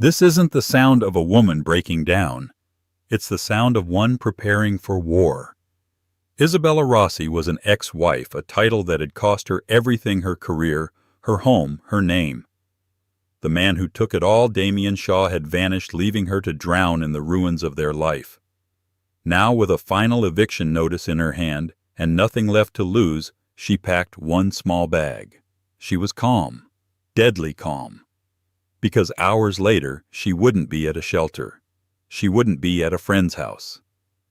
This isn't the sound of a woman breaking down. It's the sound of one preparing for war. Isabella Rossi was an ex-wife, a title that had cost her everything: her career, her home, her name. The man who took it all, Damien Shaw, had vanished, leaving her to drown in the ruins of their life. Now, with a final eviction notice in her hand and nothing left to lose, she packed one small bag. She was calm, deadly calm. Because hours later, she wouldn't be at a shelter. She wouldn't be at a friend's house.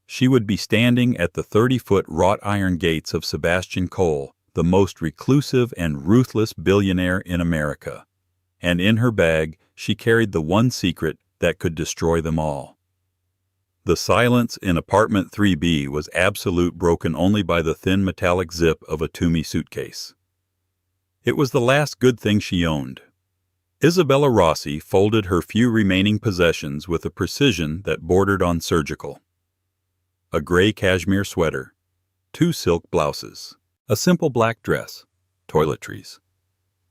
She would be standing at the 30-foot wrought iron gates of Sebastian Cole, the most reclusive and ruthless billionaire in America. And in her bag, she carried the one secret that could destroy them all. The silence in apartment 3B was absolute, broken only by the thin metallic zip of a Toomey suitcase. It was the last good thing she owned. Isabella Rossi folded her few remaining possessions with a precision that bordered on surgical. A gray cashmere sweater, 2 silk blouses, a simple black dress, toiletries,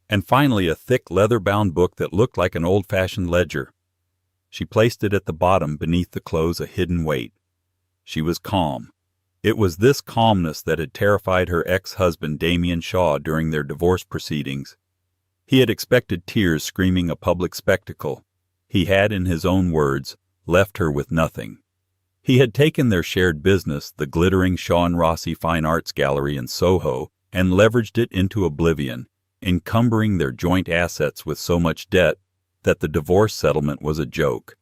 and finally a thick leather-bound book that looked like an old-fashioned ledger. She placed it at the bottom beneath the clothes, a hidden weight. She was calm. It was this calmness that had terrified her ex-husband Damien Shaw during their divorce proceedings. He had expected tears, screaming, a public spectacle. He had, in his own words, left her with nothing. He had taken their shared business, the glittering Shaw and Rossi Fine Arts Gallery in Soho, and leveraged it into oblivion, encumbering their joint assets with so much debt that the divorce settlement was a joke.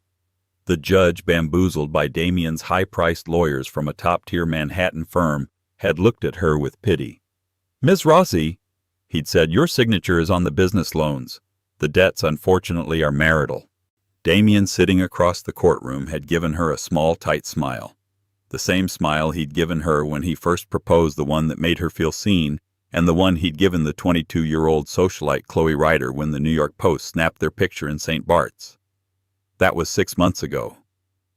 The judge, bamboozled by Damien's high-priced lawyers from a top-tier Manhattan firm, had looked at her with pity. "Miss Rossi," he'd said, "your signature is on the business loans. The debts, unfortunately, are marital." Damien, sitting across the courtroom, had given her a small, tight smile. The same smile he'd given her when he first proposed, the one that made her feel seen, and the one he'd given the 22-year-old socialite Chloe Ryder when the New York Post snapped their picture in St. Bart's. That was 6 months ago.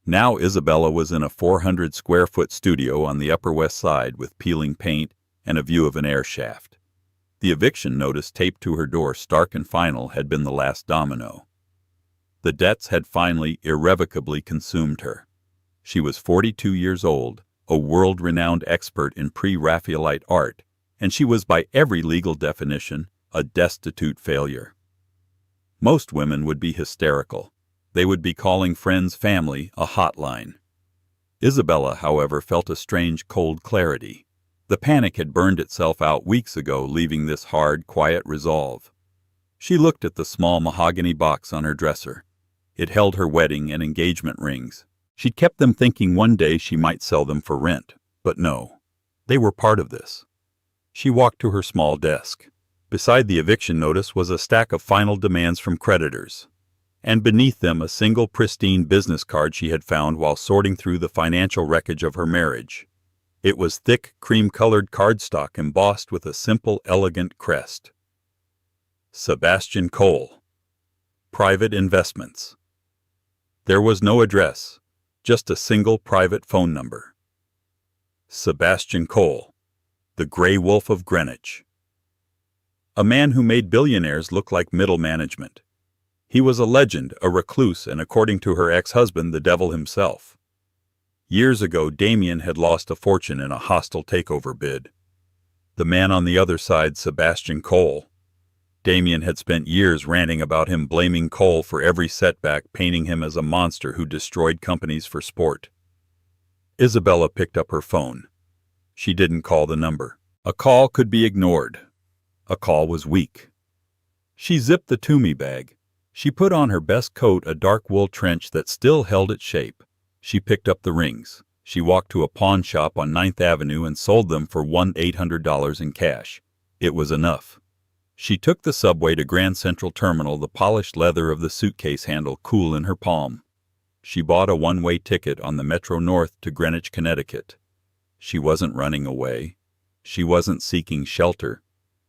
Now Isabella was in a 400-square-foot studio on the Upper West Side with peeling paint and a view of an air shaft. The eviction notice taped to her door, stark and final, had been the last domino. The debts had finally, irrevocably consumed her. She was 42 years old, a world-renowned expert in pre-Raphaelite art, and she was, by every legal definition, a destitute failure. Most women would be hysterical. They would be calling friends, family, a hotline. Isabella, however, felt a strange, cold clarity. The panic had burned itself out weeks ago, leaving this hard, quiet resolve. She looked at the small mahogany box on her dresser. It held her wedding and engagement rings. She'd kept them, thinking one day she might sell them for rent. But no, they were part of this. She walked to her small desk. Beside the eviction notice was a stack of final demands from creditors, and beneath them a single pristine business card she had found while sorting through the financial wreckage of her marriage. It was thick, cream-colored cardstock embossed with a simple, elegant crest. Sebastian Cole. Private Investments. There was no address, just a single private phone number. Sebastian Cole, the Grey Wolf of Greenwich. A man who made billionaires look like middle management. He was a legend, a recluse, and according to her ex-husband, the devil himself. Years ago, Damien had lost a fortune in a hostile takeover bid. The man on the other side, Sebastian Cole. Damien had spent years ranting about him, blaming Cole for every setback, painting him as a monster who destroyed companies for sport. Isabella picked up her phone. She didn't call the number. A call could be ignored. A call was weak. She zipped the Toomey bag. She put on her best coat, a dark wool trench that still held its shape. She picked up the rings. She walked to a pawn shop on 9th Avenue and sold them for $800 in cash. It was enough. She took the subway to Grand Central Terminal, the polished leather of the suitcase handle cool in her palm. She bought a one-way ticket on the Metro North to Greenwich, Connecticut. She wasn't running away. She wasn't seeking shelter.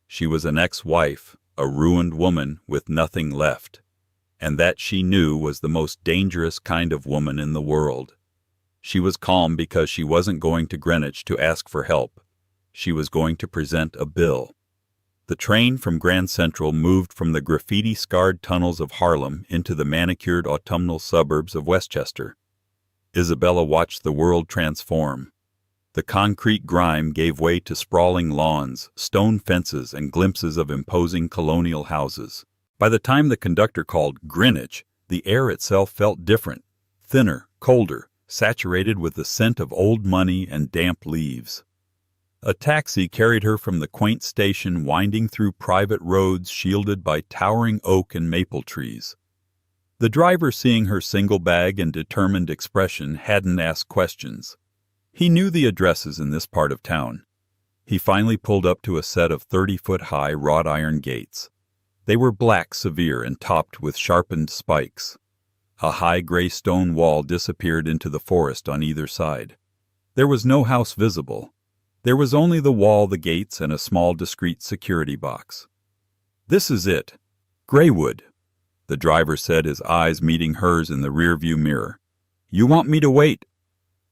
She was an ex-wife, a ruined woman with nothing left. And that, she knew, was the most dangerous kind of woman in the world. She was calm because she wasn't going to Greenwich to ask for help. She was going to present a bill. The train from Grand Central moved from the graffiti-scarred tunnels of Harlem into the manicured autumnal suburbs of Westchester. Isabella watched the world transform. The concrete grime gave way to sprawling lawns, stone fences, and glimpses of imposing colonial houses. By the time the conductor called Greenwich, the air itself felt different, thinner, colder, saturated with the scent of old money and damp leaves. A taxi carried her from the quaint station winding through private roads shielded by towering oak and maple trees. The driver, seeing her single bag and determined expression, hadn't asked questions. He knew the addresses in this part of town. He finally pulled up to a set of 30-foot-high wrought iron gates. They were black, severe, and topped with sharpened spikes. A high gray stone wall disappeared into the forest on either side. There was no house visible. There was only the wall, the gates, and a small discreet security box. "This is it. Graywood," the driver said, his eyes meeting hers in the rearview mirror. "You want me to wait?"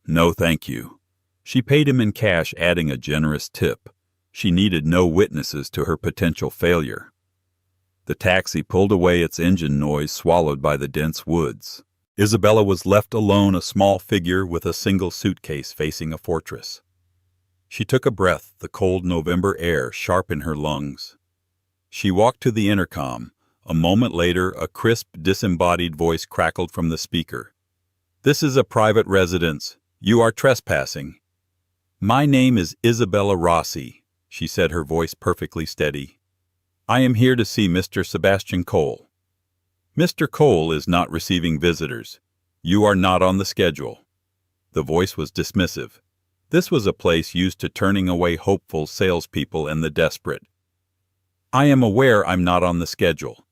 "No, thank you." She paid him in cash, adding a generous tip. She needed no witnesses to her potential failure. The taxi pulled away, its engine noise swallowed by the dense woods. Isabella was left alone, a small figure with a single suitcase facing a fortress. She took a breath, the cold November air sharp in her lungs. She walked to the intercom. A moment later, a crisp, disembodied voice crackled from the speaker. "This is a private residence. You are trespassing." "My name is Isabella Rossi," she said, her voice perfectly steady. "I am here to see Mr. Sebastian Cole." "Mr. Cole is not receiving visitors. You are not on the schedule." The voice was dismissive. This was a place used to turning away hopeful salespeople and the desperate. "I am aware I'm not on the schedule,"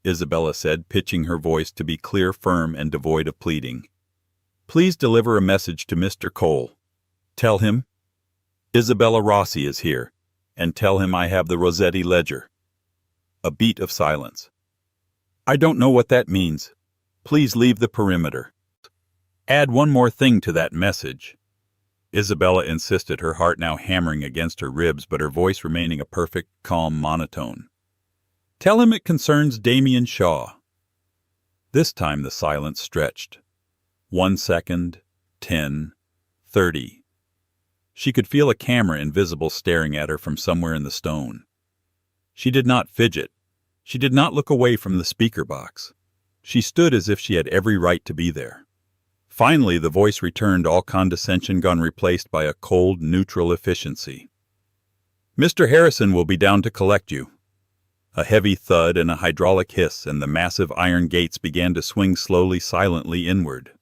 Isabella said, pitching her voice to be clear, firm, and devoid of pleading. "Please deliver a message to Mr. Cole. Tell him Isabella Rossi is here, and tell him I have the Rossetti ledger." A beat of silence. "I don't know what that means. Please leave the perimeter." "Add one more thing to that message," Isabella insisted, her heart now hammering against her ribs, but her voice remaining a perfect, calm monotone. "Tell him it concerns Damien Shaw." This time the silence stretched. 1 second, 10, 30. She could feel a camera invisible staring at her from somewhere in the stone. She did not fidget. She did not look away from the speaker box. She stood as if she had every right to be there. Finally, the voice returned, all condescension gone, replaced by a cold, neutral efficiency. "Mr. Harrison will be down to collect you." A heavy thud and a hydraulic hiss, and the massive iron gates began to swing slowly, silently inward.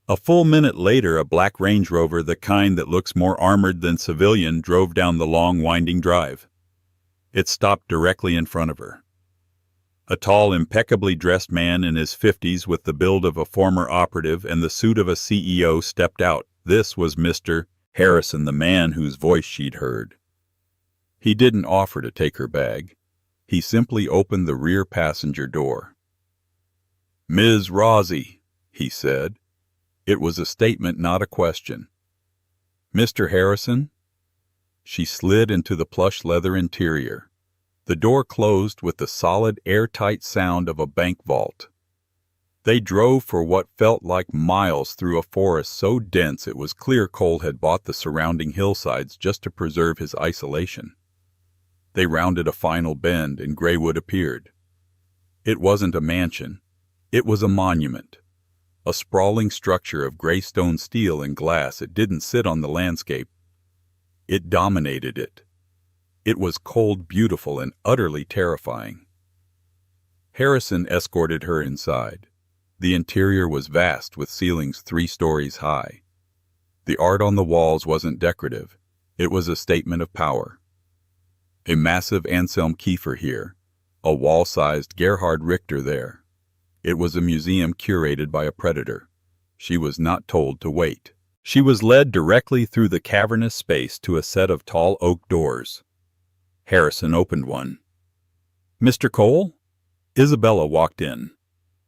A full minute later, a black Range Rover, the kind that looks more armored than civilian, drove down the long, winding drive. It stopped directly in front of her. A tall, impeccably dressed man in his 50s with the build of a former operative and the suit of a CEO stepped out. This was Mr. Harrison, the man whose voice she'd heard. He didn't offer to take her bag. He simply opened the rear passenger door. "Ms. Rossi," he said. It was a statement, not a question. "Mr. Harrison?" She slid into the plush leather interior. The door closed with the solid, airtight sound of a bank vault. They drove for what felt like miles through a forest so dense it was clear Cole had bought the surrounding hillsides just to preserve his isolation. They rounded a final bend, and Graywood appeared. It wasn't a mansion. It was a monument. A sprawling structure of gray stone, steel, and glass. It didn't sit on the landscape. It dominated it. It was cold, beautiful, and utterly terrifying. Harrison escorted her inside. The interior was vast, with ceilings 3 stories high. The art on the walls wasn't decorative. It was a statement of power. A massive Anselm Kiefer here, a wall-sized Gerhard Richter there. It was a museum curated by a predator. She was not told to wait. She was led directly through the cavernous space to a set of tall oak doors. Harrison opened one. "Mr. Cole?" Isabella walked in.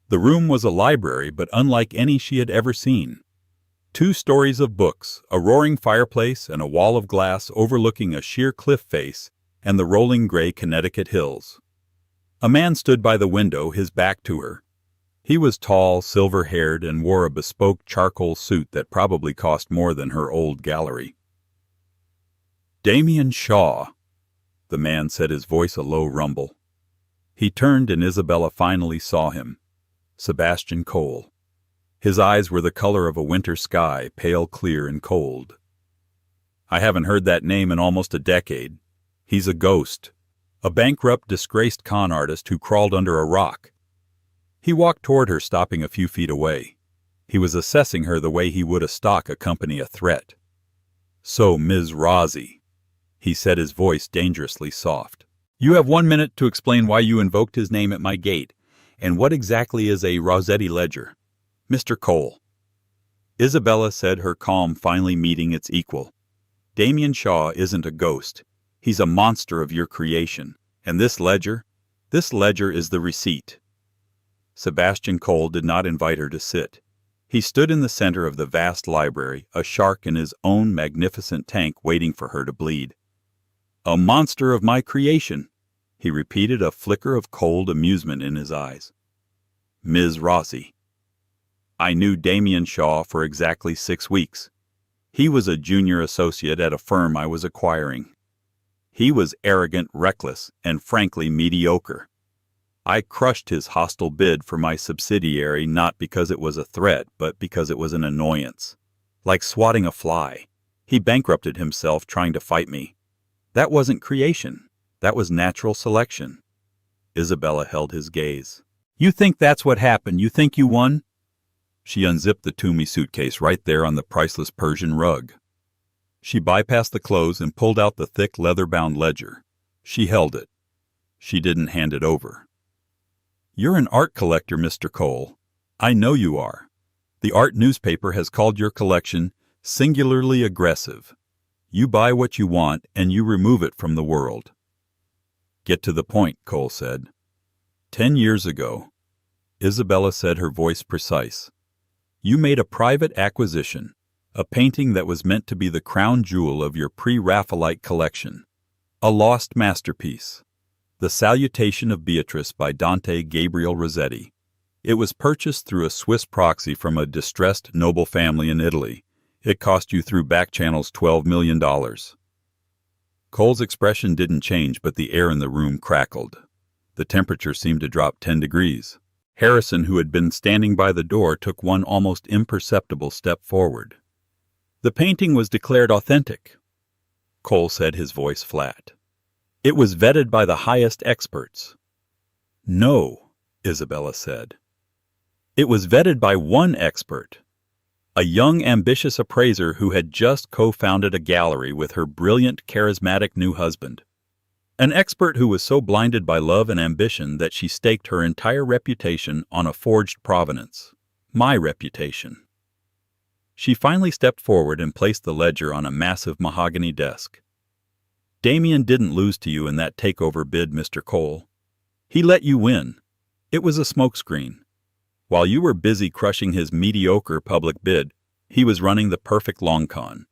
The room was a library, but unlike any she had ever seen. 2 stories of books, a roaring fireplace, and a wall of glass overlooking a sheer cliff face and the rolling gray Connecticut hills. A man stood by the window, his back to her. He was tall, silver-haired, and wore a bespoke charcoal suit that probably cost more than her old gallery. "Damien Shaw," the man said, his voice a low rumble. He turned and Isabella finally saw him. Sebastian Cole. His eyes were the color of a winter sky, pale, clear, and cold. "I haven't heard that name in almost a decade. He's a ghost. A bankrupt, disgraced con artist who crawled under a rock." He walked toward her, stopping a few feet away. He was assessing her the way he would a stock accompany a threat. "So, Ms. Rossi," he said, his voice dangerously soft. "You have 1 minute to explain why you invoked his name at my gate, and what exactly is a Rossetti ledger." "Mr. Cole," Isabella said, her calm finally meeting its equal. "Damien Shaw isn't a ghost. He's a monster of your creation. And this ledger is the receipt." Sebastian Cole did not invite her to sit. He stood in the center of the vast library, a shark in his own magnificent tank waiting for her to bleed. "A monster of my creation," he repeated, a flicker of cold amusement in his eyes. "Ms. Rossi, I knew Damien Shaw for exactly 6 weeks. He was a junior associate at a firm I was acquiring. He was arrogant, reckless, and frankly mediocre. I crushed his hostile bid for my subsidiary not because it was a threat, but because it was an annoyance. Like swatting a fly. He bankrupted himself trying to fight me. That wasn't creation. That was natural selection." Isabella held his gaze. "You think that's what happened? You think you won?" She unzipped the Toomey suitcase right there on the priceless Persian rug. She bypassed the clothes and pulled out the thick leather-bound ledger. She held it. She didn't hand it over. "You're an art collector, Mr. Cole. I know you are. The art newspaper has called your collection singularly aggressive. You buy what you want, and you remove it from the world." "Get to the point," Cole said. 10 years ago," Isabella said, her voice precise, "you made a private acquisition, a painting that was meant to be the crown jewel of your pre-Raphaelite collection. A lost masterpiece. The Salutation of Beatrice by Dante Gabriel Rossetti. It was purchased through a Swiss proxy from a distressed noble family in Italy. It cost you through back channels $12 million. Cole's expression didn't change, but the air in the room crackled. The temperature seemed to drop 10 degrees. Harrison, who had been standing by the door, took one almost imperceptible step forward. "The painting was declared authentic," Cole said, his voice flat. "It was vetted by the highest experts." "No," Isabella said. "It was vetted by one expert, a young, ambitious appraiser who had just co-founded a gallery with her brilliant, charismatic new husband. An expert who was so blinded by love and ambition that she staked her entire reputation on a forged provenance. My reputation." She finally stepped forward and placed the ledger on a massive mahogany desk. "Damien didn't lose to you in that takeover bid, Mr. Cole. He let you win. It was a smokescreen. While you were busy crushing his mediocre public bid, he was running the perfect long con.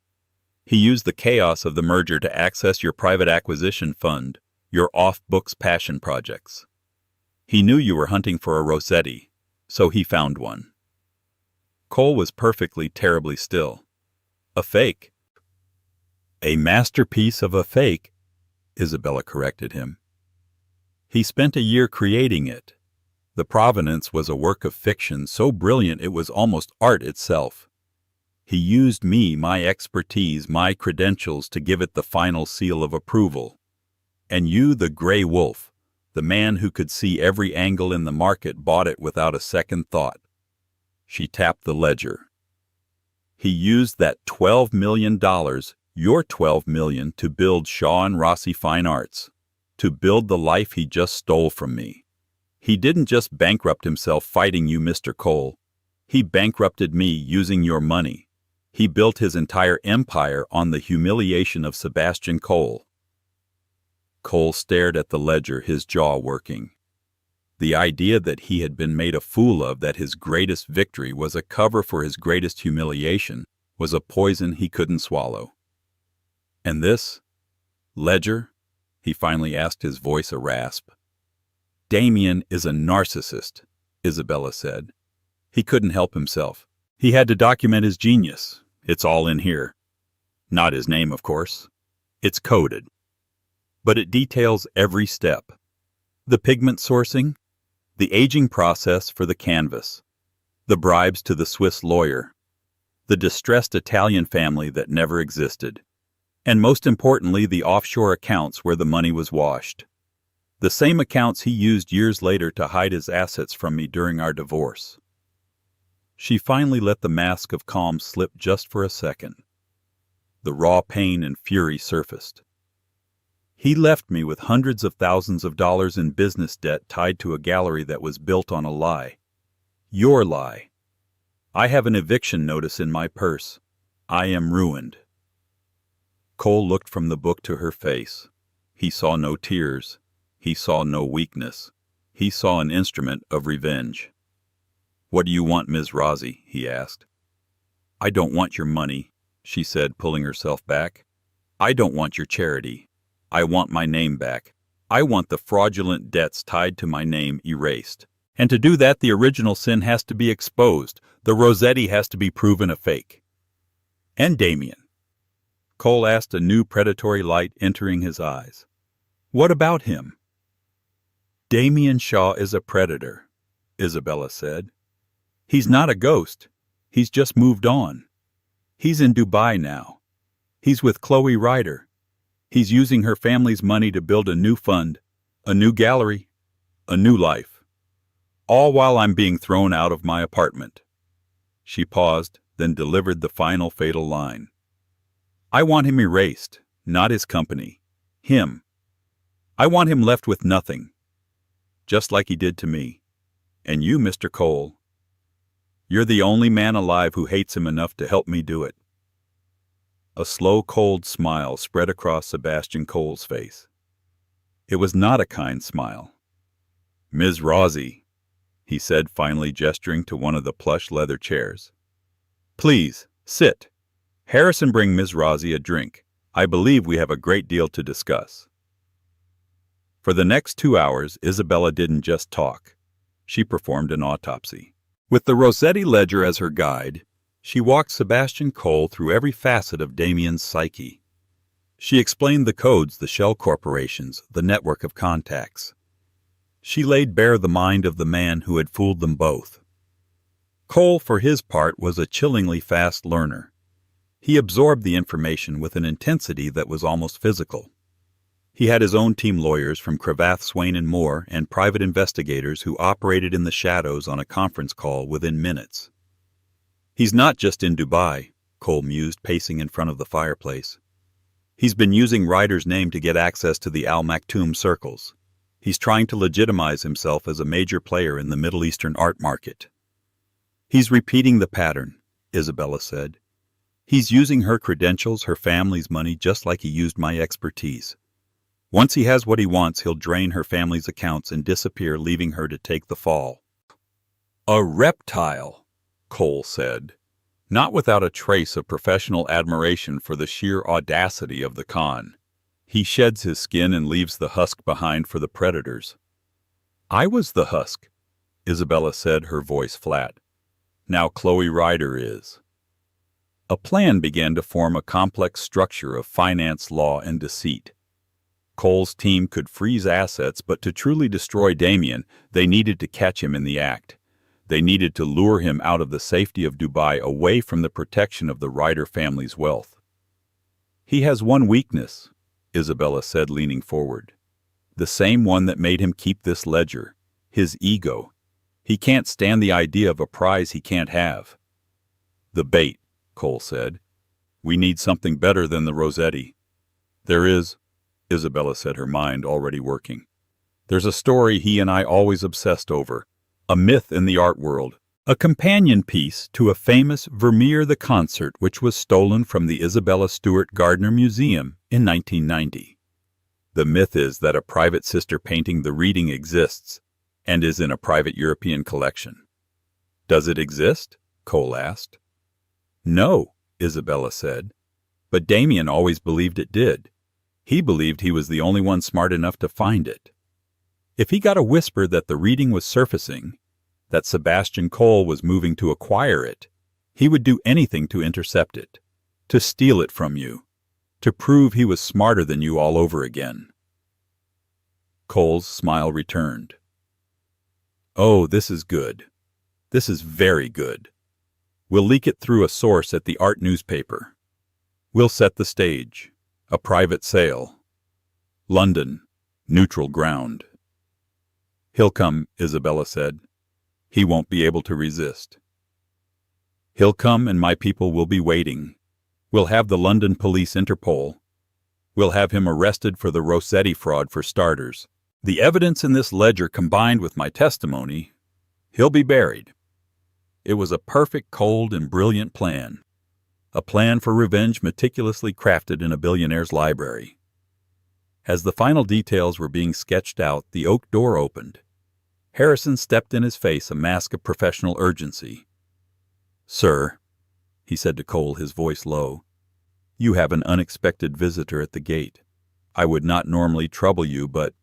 He used the chaos of the merger to access your private acquisition fund, your off-books passion projects. He knew you were hunting for a Rossetti, so he found one." Cole was perfectly, terribly still. "A fake." "A masterpiece of a fake," Isabella corrected him. "He spent a year creating it. The provenance was a work of fiction so brilliant it was almost art itself. He used me, my expertise, my credentials to give it the final seal of approval. And you, the gray wolf, the man who could see every angle in the market, bought it without a second thought." She tapped the ledger. "He used that $12 million, your $12 million, to build Shaw and Rossi Fine Arts, to build the life he just stole from me. He didn't just bankrupt himself fighting you, Mr. Cole. He bankrupted me using your money. He built his entire empire on the humiliation of Sebastian Cole." Cole stared at the ledger, his jaw working. The idea that he had been made a fool of, that his greatest victory was a cover for his greatest humiliation, was a poison he couldn't swallow. And this ledger, he finally asked, his voice a rasp. Damien is a narcissist, Isabella said. He couldn't help himself. He had to document his genius. It's all in here. Not his name, of course. It's coded. But it details every step. The pigment sourcing, the aging process for the canvas, the bribes to the Swiss lawyer, the distressed Italian family that never existed, and most importantly, the offshore accounts where the money was washed. The same accounts he used years later to hide his assets from me during our divorce. She finally let the mask of calm slip just for a second. The raw pain and fury surfaced. He left me with hundreds of thousands of dollars in business debt tied to a gallery that was built on a lie. Your lie. I have an eviction notice in my purse. I am ruined. Cole looked from the book to her face. He saw no tears. He saw no weakness. He saw an instrument of revenge. What do you want, Ms. Rossi? He asked. I don't want your money, she said, pulling herself back. I don't want your charity. I want my name back. I want the fraudulent debts tied to my name erased. And to do that, the original sin has to be exposed. The Rossetti has to be proven a fake. And Damien? Cole asked, a new predatory light entering his eyes. What about him? Damien Shaw is a predator, Isabella said. He's not a ghost. He's just moved on. He's in Dubai now. He's with Chloe Ryder. He's using her family's money to build a new fund, a new gallery, a new life. All while I'm being thrown out of my apartment. She paused, then delivered the final fatal line. I want him erased, not his company. Him. I want him left with nothing. Just like he did to me. And you, Mr. Cole, you're the only man alive who hates him enough to help me do it. A slow, cold smile spread across Sebastian Cole's face. It was not a kind smile. Ms. Rossi, he said, finally gesturing to one of the plush leather chairs. Please, sit. Harrison, bring Ms. Rossi a drink. I believe we have a great deal to discuss. For the next 2 hours, Isabella didn't just talk. She performed an autopsy. With the Rossetti ledger as her guide, she walked Sebastian Cole through every facet of Damien's psyche. She explained the codes, the shell corporations, the network of contacts. She laid bare the mind of the man who had fooled them both. Cole, for his part, was a chillingly fast learner. He absorbed the information with an intensity that was almost physical. He had his own team lawyers from Cravath, Swain & Moore and private investigators who operated in the shadows on a conference call within minutes. He's not just in Dubai, Cole mused, pacing in front of the fireplace. He's been using Ryder's name to get access to the Al Maktoum circles. He's trying to legitimize himself as a major player in the Middle Eastern art market. He's repeating the pattern, Isabella said. He's using her credentials, her family's money, just like he used my expertise. Once he has what he wants, he'll drain her family's accounts and disappear, leaving her to take the fall. A reptile, Cole said, not without a trace of professional admiration for the sheer audacity of the con. He sheds his skin and leaves the husk behind for the predators. I was the husk, Isabella said, her voice flat. Now Chloe Ryder is. A plan began to form a complex structure of finance, law, and deceit. Cole's team could freeze assets, but to truly destroy Damien, they needed to catch him in the act. They needed to lure him out of the safety of Dubai, away from the protection of the Ryder family's wealth. He has one weakness, Isabella said, leaning forward. The same one that made him keep this ledger, his ego. He can't stand the idea of a prize he can't have. The bait, Cole said. We need something better than the Rossetti. There is, Isabella said, her mind already working. There's a story he and I always obsessed over, a myth in the art world, a companion piece to a famous Vermeer the Concert which was stolen from the Isabella Stewart Gardner Museum in 1990. The myth is that a private sister painting The Reading exists and is in a private European collection. Does it exist? Cole asked. No, Isabella said, but Damien always believed it did. He believed he was the only one smart enough to find it. If he got a whisper that the reading was surfacing, that Sebastian Cole was moving to acquire it, he would do anything to intercept it, to steal it from you, to prove he was smarter than you all over again. Cole's smile returned. Oh, this is good. This is very good. We'll leak it through a source at the art newspaper. We'll set the stage. A private sale. London, neutral ground. He'll come, Isabella said. He won't be able to resist. He'll come and my people will be waiting. We'll have the London police Interpol. We'll have him arrested for the Rossetti fraud for starters. The evidence in this ledger combined with my testimony, he'll be buried. It was a perfect, cold, and brilliant plan. A plan for revenge meticulously crafted in a billionaire's library. As the final details were being sketched out, the oak door opened. Harrison stepped in his face, a mask of professional urgency. "Sir," he said to Cole, his voice low, "you have an unexpected visitor at the gate. I would not normally trouble you, but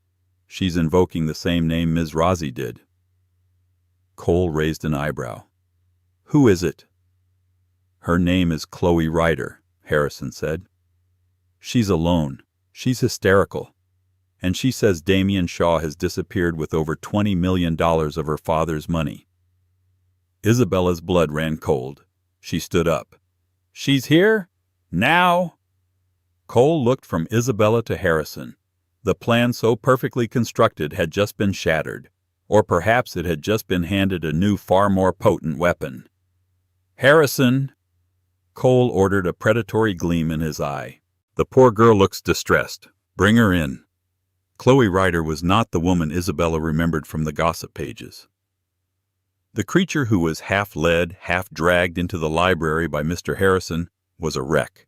she's invoking the same name Ms. Rozzi did." Cole raised an eyebrow. "Who is it?" "Her name is Chloe Ryder," Harrison said. "She's alone. She's hysterical. And she says Damien Shaw has disappeared with over $20 million of her father's money." Isabella's blood ran cold. She stood up. "She's here? Now?" Cole looked from Isabella to Harrison. The plan so perfectly constructed had just been shattered, or perhaps it had just been handed a new, far more potent weapon. "Harrison!" Cole ordered, a predatory gleam in his eye. "The poor girl looks distressed. Bring her in." Chloe Ryder was not the woman Isabella remembered from the gossip pages. The creature who was half led, half dragged into the library by Mr. Harrison was a wreck.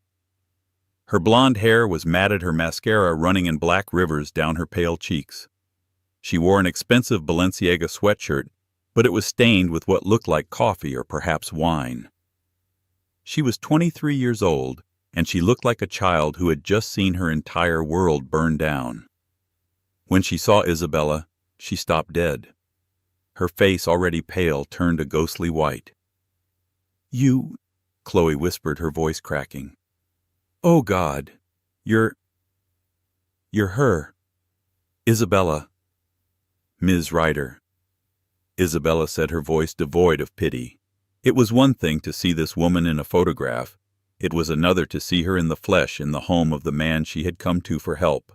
Her blonde hair was matted, her mascara running in black rivers down her pale cheeks. She wore an expensive Balenciaga sweatshirt, but it was stained with what looked like coffee or perhaps wine. She was 23 years old, and she looked like a child who had just seen her entire world burn down. When she saw Isabella, she stopped dead. Her face, already pale, turned a ghostly white. "You," Chloe whispered, her voice cracking. "Oh, God, you're her. Isabella. Ms. Ryder." Isabella said, her voice devoid of pity. It was one thing to see this woman in a photograph. It was another to see her in the flesh in the home of the man she had come to for help.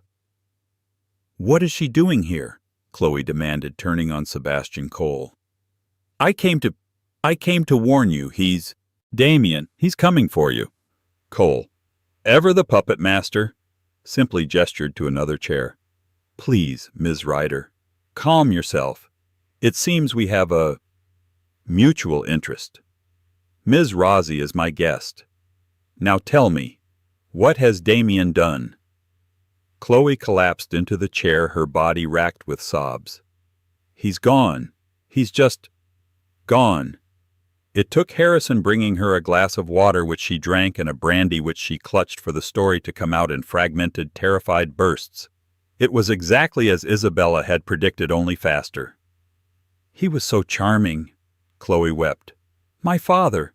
"What is she doing here?" Chloe demanded, turning on Sebastian Cole. I came to warn you. Damien, he's coming for you." Cole, ever the puppet master, simply gestured to another chair. "Please, Ms. Ryder, calm yourself. It seems we have a mutual interest. Ms. Rozzi is my guest. Now tell me, what has Damien done?" Chloe collapsed into the chair, her body racked with sobs. "He's gone. He's just gone." It took Harrison bringing her a glass of water which she drank and a brandy which she clutched for the story to come out in fragmented, terrified bursts. It was exactly as Isabella had predicted, only faster. "He was so charming," Chloe wept. My father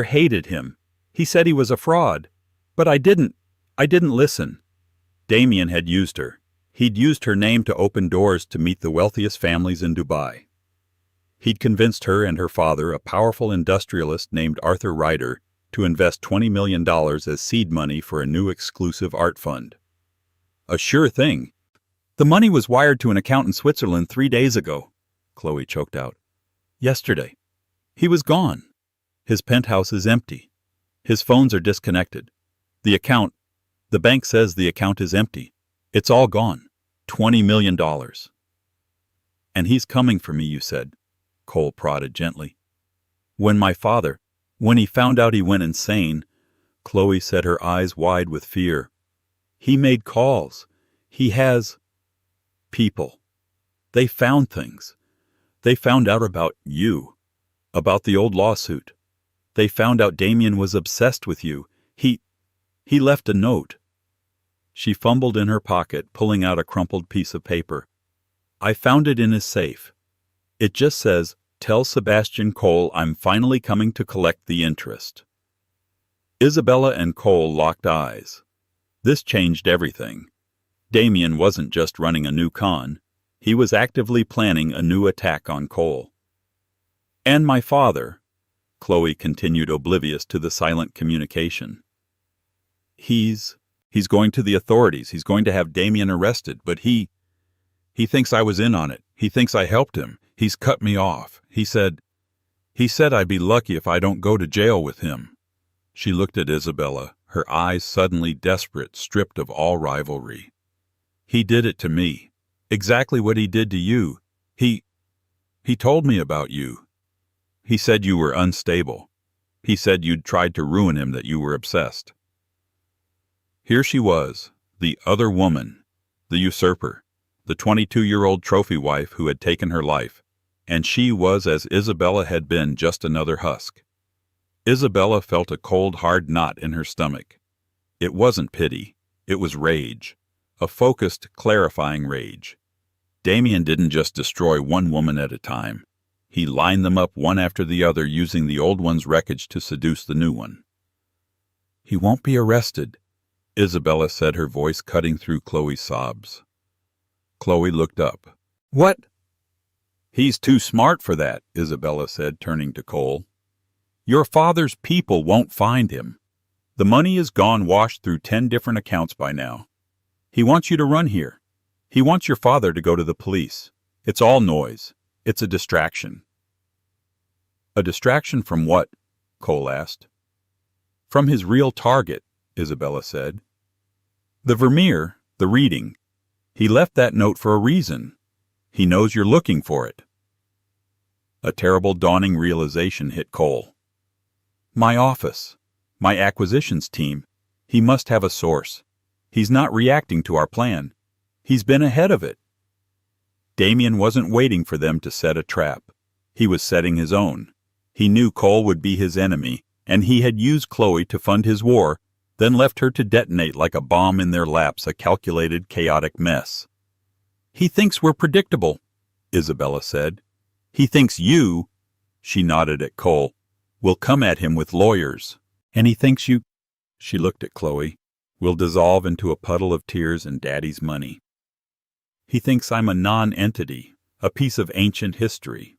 hated him. He said he was a fraud. But I didn't listen. Damien had used her. He'd used her name to open doors to meet the wealthiest families in Dubai. He'd convinced her and her father, a powerful industrialist named Arthur Ryder, to invest $20 million as seed money for a new exclusive art fund. A sure thing. "The money was wired to an account in Switzerland 3 days ago," Chloe choked out. "Yesterday. He was gone. His penthouse is empty. His phones are disconnected. The bank says the account is empty. It's all gone. $20 million. "And he's coming for me, you said," Cole prodded gently. When he found out he went insane," Chloe said, her eyes wide with fear. "He made calls. He has people. They found things. They found out about you, about the old lawsuit. They found out Damien was obsessed with you. He left a note." She fumbled in her pocket, pulling out a crumpled piece of paper. "I found it in his safe. It just says, 'Tell Sebastian Cole I'm finally coming to collect the interest.'" Isabella and Cole locked eyes. This changed everything. Damien wasn't just running a new con. He was actively planning a new attack on Cole. "And my father," Chloe continued, oblivious to the silent communication. He's going to the authorities. He's going to have Damien arrested, but he thinks I was in on it. He thinks I helped him. He's cut me off. He said I'd be lucky if I don't go to jail with him." She looked at Isabella, her eyes suddenly desperate, stripped of all rivalry. "He did it to me. Exactly what he did to you. He told me about you. He said you were unstable. He said you'd tried to ruin him, that you were obsessed." Here she was, the other woman, the usurper, the 22-year-old trophy wife who had taken her life, and she was, as Isabella had been, just another husk. Isabella felt a cold, hard knot in her stomach. It wasn't pity. It was rage. A focused, clarifying rage. Damien didn't just destroy one woman at a time. He lined them up one after the other, using the old one's wreckage to seduce the new one. "He won't be arrested," Isabella said, her voice cutting through Chloe's sobs. Chloe looked up. "What?" "He's too smart for that," Isabella said, turning to Cole. "Your father's people won't find him. The money is gone, washed through 10 different accounts by now. He wants you to run here. He wants your father to go to the police. It's all noise. It's a distraction." "A distraction from what?" Cole asked. "From his real target," Isabella said. "The Vermeer, the reading. He left that note for a reason. He knows you're looking for it." A terrible dawning realization hit Cole. "My office. My acquisitions team. He must have a source. He's not reacting to our plan. He's been ahead of it." Damien wasn't waiting for them to set a trap. He was setting his own. He knew Cole would be his enemy, and he had used Chloe to fund his war, then left her to detonate like a bomb in their laps, a calculated, chaotic mess. "He thinks we're predictable," Isabella said. "He thinks you," she nodded at Cole, "will come at him with lawyers. And he thinks you," she looked at Chloe, "will dissolve into a puddle of tears and Daddy's money. He thinks I'm a non-entity, a piece of ancient history."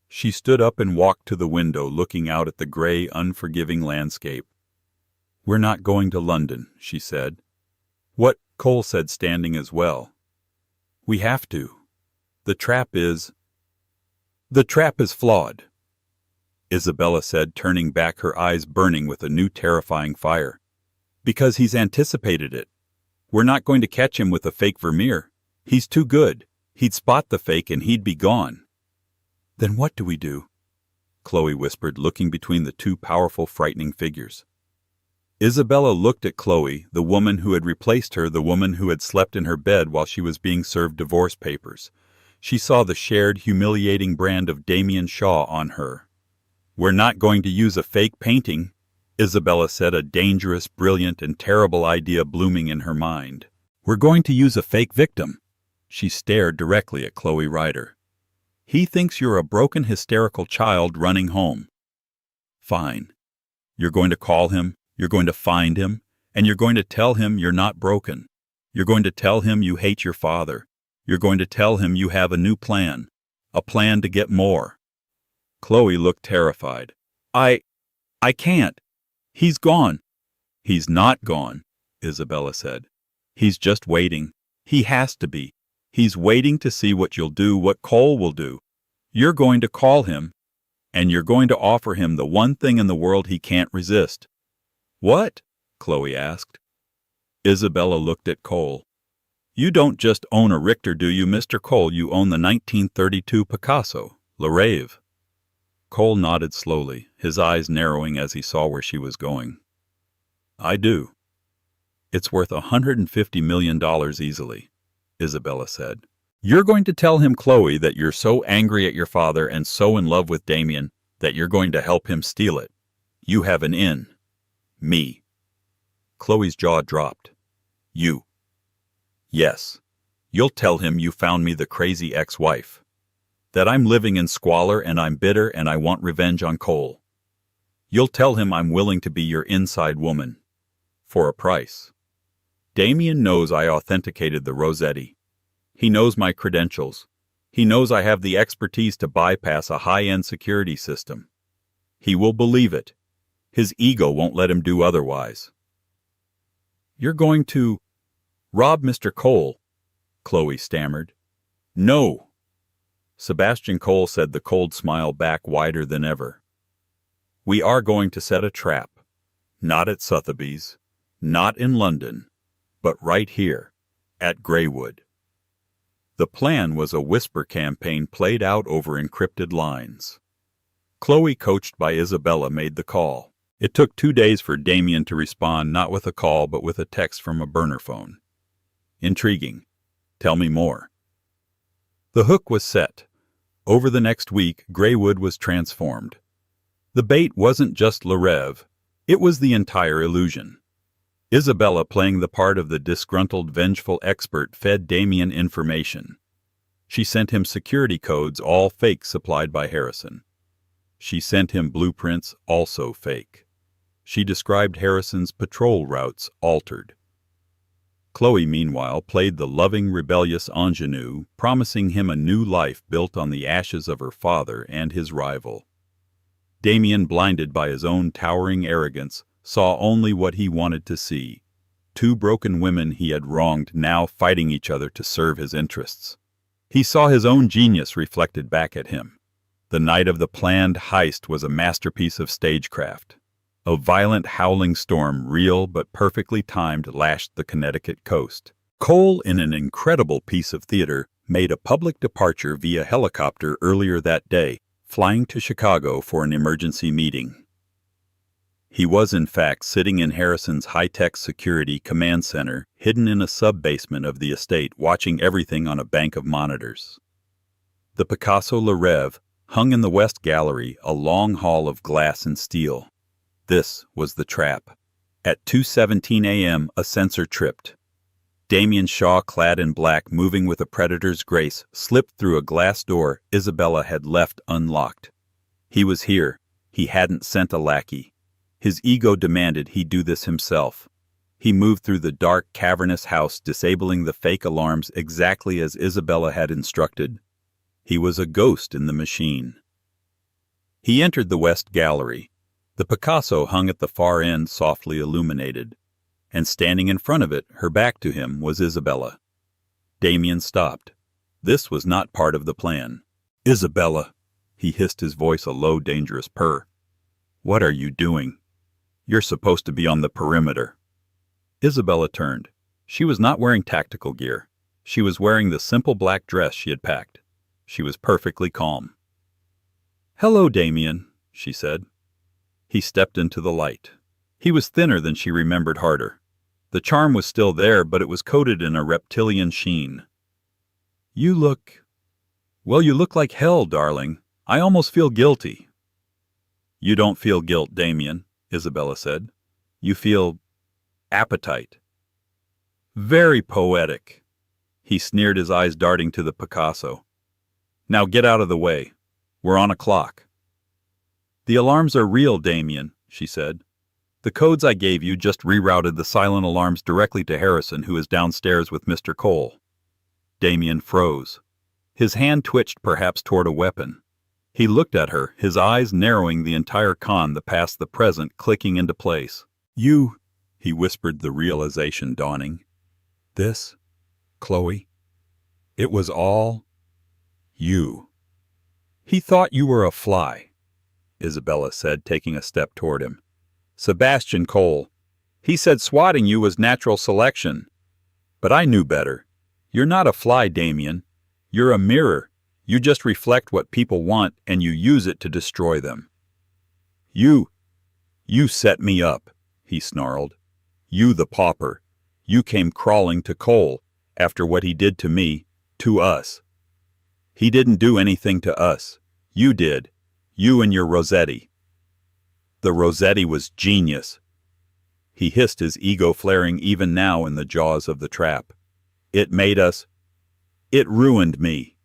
She stood up and walked to the window, looking out at the gray, unforgiving landscape. "We're not going to London," she said. "What?" Cole said, standing as well. "We have to. The trap is flawed," Isabella said, turning back, her eyes burning with a new terrifying fire. "Because he's anticipated it. We're not going to catch him with a fake Vermeer. He's too good. He'd spot the fake and he'd be gone." "Then what do we do?" Chloe whispered, looking between the two powerful, frightening figures. Isabella looked at Chloe, the woman who had replaced her, the woman who had slept in her bed while she was being served divorce papers. She saw the shared, humiliating brand of Damien Shaw on her. "We're not going to use a fake painting," Isabella said, a dangerous, brilliant, and terrible idea blooming in her mind. "We're going to use a fake victim." She stared directly at Chloe Ryder. "He thinks you're a broken, hysterical child running home." "Fine. You're going to call him, you're going to find him, and you're going to tell him you're not broken. You're going to tell him you hate your father. You're going to tell him you have a new plan, a plan to get more." Chloe looked terrified. I can't. He's gone." "He's not gone," Isabella said. "He's just waiting. He has to be. He's waiting to see what you'll do, what Cole will do. You're going to call him, and you're going to offer him the one thing in the world he can't resist." "What?" Chloe asked. Isabella looked at Cole. "You don't just own a Richter, do you, Mr. Cole? You own the 1932 Picasso, Le Rêve." Cole nodded slowly, his eyes narrowing as he saw where she was going. "I do. It's worth $150 million easily," Isabella said. "You're going to tell him, Chloe, that you're so angry at your father and so in love with Damien that you're going to help him steal it. You have an in. Me." Chloe's jaw dropped. You. Yes. You'll tell him you found me the crazy ex-wife. That I'm living in squalor and I'm bitter and I want revenge on Cole. You'll tell him I'm willing to be your inside woman. For a price. Damien knows I authenticated the Rossetti. He knows my credentials. He knows I have the expertise to bypass a high-end security system. He will believe it. His ego won't let him do otherwise. You're going to rob Mr. Cole, Chloe stammered. No. Sebastian Cole said, the cold smile back wider than ever. We are going to set a trap. Not at Sotheby's, not in London, but right here, at Greywood. The plan was a whisper campaign played out over encrypted lines. Chloe, coached by Isabella, made the call. It took 2 days for Damien to respond, not with a call but with a text from a burner phone. Intriguing. Tell me more. The hook was set. Over the next week, Greywood was transformed. The bait wasn't just Le Rêve. It was the entire illusion. Isabella, playing the part of the disgruntled, vengeful expert, fed Damien information. She sent him security codes, all fake, supplied by Harrison. She sent him blueprints, also fake. She described Harrison's patrol routes, altered. Chloe, meanwhile, played the loving, rebellious ingenue, promising him a new life built on the ashes of her father and his rival. Damien, blinded by his own towering arrogance, saw only what he wanted to see. 2 broken women he had wronged now fighting each other to serve his interests. He saw his own genius reflected back at him. The night of the planned heist was a masterpiece of stagecraft. A violent howling storm, real but perfectly timed, lashed the Connecticut coast. Cole, in an incredible piece of theater, made a public departure via helicopter earlier that day, flying to Chicago for an emergency meeting. He was, in fact, sitting in Harrison's high-tech security command center, hidden in a sub-basement of the estate, watching everything on a bank of monitors. The Picasso Le Rêve hung in the West Gallery, a long hall of glass and steel. This was the trap. At 2:17 a.m., a sensor tripped. Damien Shaw, clad in black, moving with a predator's grace, slipped through a glass door Isabella had left unlocked. He was here. He hadn't sent a lackey. His ego demanded he do this himself. He moved through the dark, cavernous house, disabling the fake alarms exactly as Isabella had instructed. He was a ghost in the machine. He entered the West Gallery. The Picasso hung at the far end, softly illuminated. And standing in front of it, her back to him, was Isabella. Damien stopped. This was not part of the plan. Isabella, he hissed, his voice a low, dangerous purr. What are you doing? You're supposed to be on the perimeter. Isabella turned. She was not wearing tactical gear. She was wearing the simple black dress she had packed. She was perfectly calm. Hello, Damien, she said. He stepped into the light. He was thinner than she remembered, harder. The charm was still there, but it was coated in a reptilian sheen. You look like hell, darling. I almost feel guilty. You don't feel guilt, Damien, Isabella said. You feel appetite. Very poetic. He sneered, his eyes darting to the Picasso. Now get out of the way. We're on a clock. The alarms are real, Damien, she said. The codes I gave you just rerouted the silent alarms directly to Harrison, who is downstairs with Mr. Cole. Damien froze. His hand twitched, perhaps toward a weapon. He looked at her, his eyes narrowing, the entire con, the past, the present, clicking into place. You, he whispered, the realization dawning. This, Chloe, it was all you. He thought you were a fly, Isabella said, taking a step toward him. Sebastian Cole. He said swatting you was natural selection. But I knew better. You're not a fly, Damien. You're a mirror. You just reflect what people want, and you use it to destroy them. You set me up, he snarled. You, the pauper. You came crawling to Cole after what he did to me, to us. He didn't do anything to us. You did. You and your Rossetti. The Rossetti was genius. he hissed, his ego flaring even now in the jaws of the trap. It made us. It ruined me.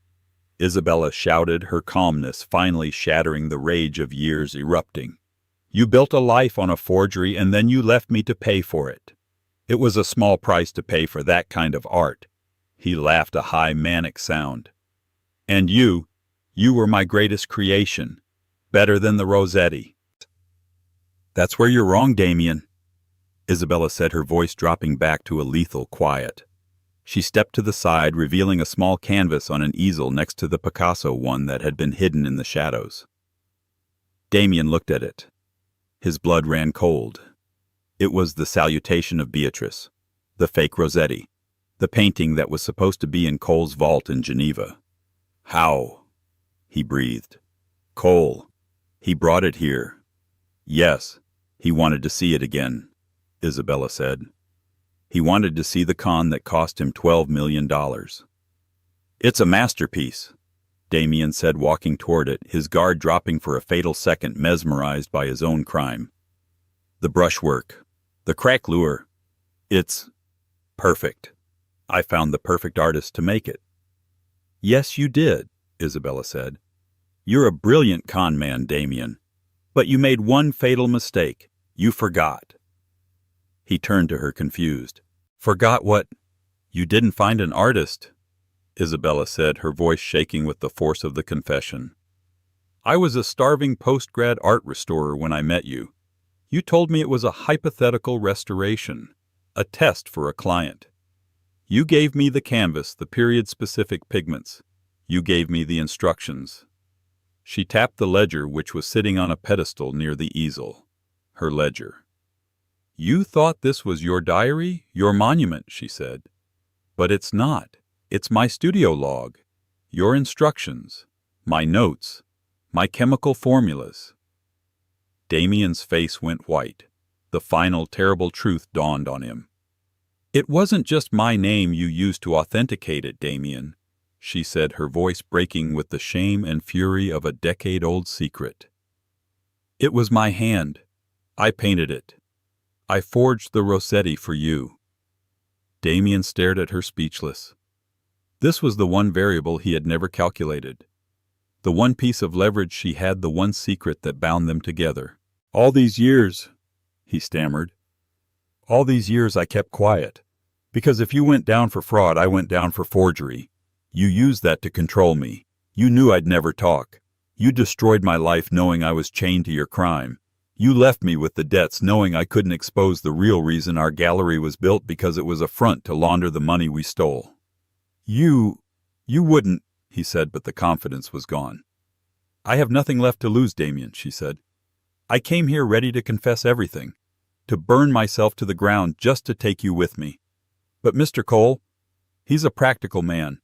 Isabella shouted, her calmness finally shattering the rage of years erupting. You built a life on a forgery and then you left me to pay for it. It was a small price to pay for that kind of art. He laughed, a high manic sound. And you were my greatest creation, better than the Rossetti. That's where you're wrong, Damien, Isabella said, her voice dropping back to a lethal quiet. She stepped to the side, revealing a small canvas on an easel next to the Picasso one that had been hidden in the shadows. Damien looked at it. His blood ran cold. It was the Salutation of Beatrice, the fake Rossetti, the painting that was supposed to be in Cole's vault in Geneva. How? He breathed. Cole. He brought it here. Yes, he wanted to see it again, Isabella said. He wanted to see the con that cost him $12 million. It's a masterpiece, Damien said, walking toward it, his guard dropping for a fatal second, mesmerized by his own crime. The brushwork, the craquelure, it's perfect. I found the perfect artist to make it. Yes, you did, Isabella said. You're a brilliant con man, Damien. But you made one fatal mistake. You forgot. He turned to her, confused. Forgot what? You didn't find an artist, Isabella said, her voice shaking with the force of the confession. I was a starving post-grad art restorer when I met you. You told me it was a hypothetical restoration, a test for a client. You gave me the canvas, the period-specific pigments. You gave me the instructions. She tapped the ledger, which was sitting on a pedestal near the easel. Her ledger. You thought this was your diary, your monument, she said. But it's not. It's my studio log, your instructions, my notes, my chemical formulas. Damien's face went white. The final terrible truth dawned on him. It wasn't just my name you used to authenticate it, Damien, she said, her voice breaking with the shame and fury of a decade-old secret. It was my hand. I painted it. I forged the Rossetti for you. Damien stared at her, speechless. This was the one variable he had never calculated. The one piece of leverage she had, the one secret that bound them together. All these years, he stammered. All these years I kept quiet. Because if you went down for fraud, I went down for forgery. You used that to control me. You knew I'd never talk. You destroyed my life knowing I was chained to your crime. You left me with the debts knowing I couldn't expose the real reason our gallery was built, because it was a front to launder the money we stole. You wouldn't, he said, but the confidence was gone. I have nothing left to lose, Damien, she said. I came here ready to confess everything, to burn myself to the ground just to take you with me. But Mr. Cole, he's a practical man.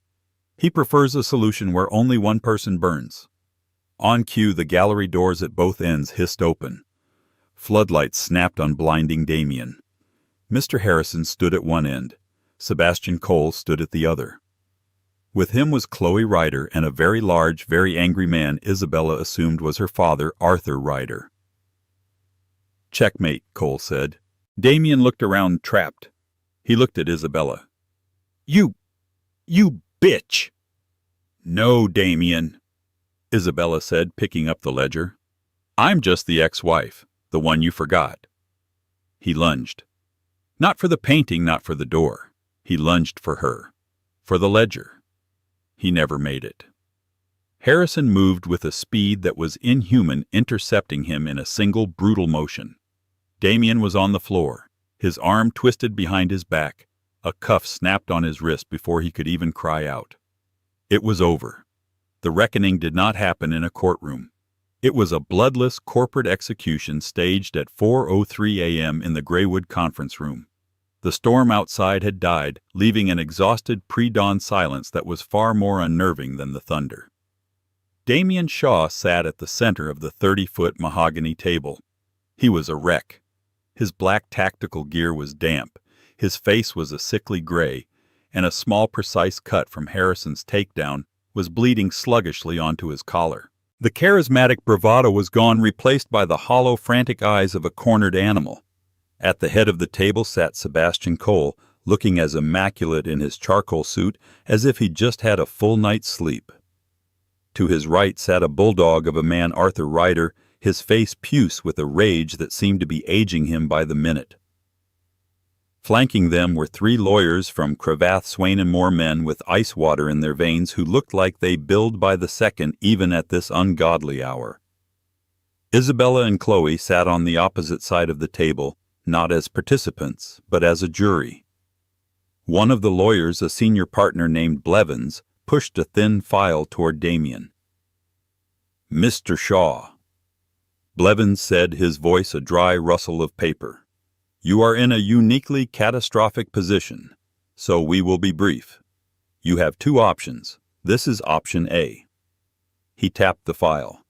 He prefers a solution where only one person burns. On cue, the gallery doors at both ends hissed open. Floodlights snapped on blinding Damien. Mr. Harrison stood at one end. Sebastian Cole stood at the other. With him was Chloe Ryder and a very large, very angry man Isabella assumed was her father, Arthur Ryder. Checkmate, Cole said. Damien looked around, trapped. He looked at Isabella. You bitch! No, Damien, Isabella said, picking up the ledger. I'm just the ex-wife, the one you forgot. He lunged. Not for the painting, not for the door. He lunged for her. For the ledger. He never made it. Harrison moved with a speed that was inhuman, intercepting him in a single brutal motion. Damien was on the floor, his arm twisted behind his back. A cuff snapped on his wrist before he could even cry out. It was over. The reckoning did not happen in a courtroom. It was a bloodless corporate execution staged at 4:03 a.m. in the Graywood conference room. The storm outside had died, leaving an exhausted pre-dawn silence that was far more unnerving than the thunder. Damien Shaw sat at the center of the 30-foot mahogany table. He was a wreck. His black tactical gear was damp, his face was a sickly gray, and a small precise cut from Harrison's takedown was bleeding sluggishly onto his collar. The charismatic bravado was gone, replaced by the hollow, frantic eyes of a cornered animal. At the head of the table sat Sebastian Cole, looking as immaculate in his charcoal suit as if he'd just had a full night's sleep. To his right sat a bulldog of a man, Arthur Ryder, his face puce with a rage that seemed to be aging him by the minute. Flanking them were three lawyers from Cravath, Swain & Moore, men with ice water in their veins who looked like they billed by the second even at this ungodly hour. Isabella and Chloe sat on the opposite side of the table, not as participants, but as a jury. One of the lawyers, a senior partner named Blevins, pushed a thin file toward Damien. "Mr. Shaw," Blevins said, his voice a dry rustle of paper, "you are in a uniquely catastrophic position, so we will be brief. You have two options. This is option A." He tapped the file.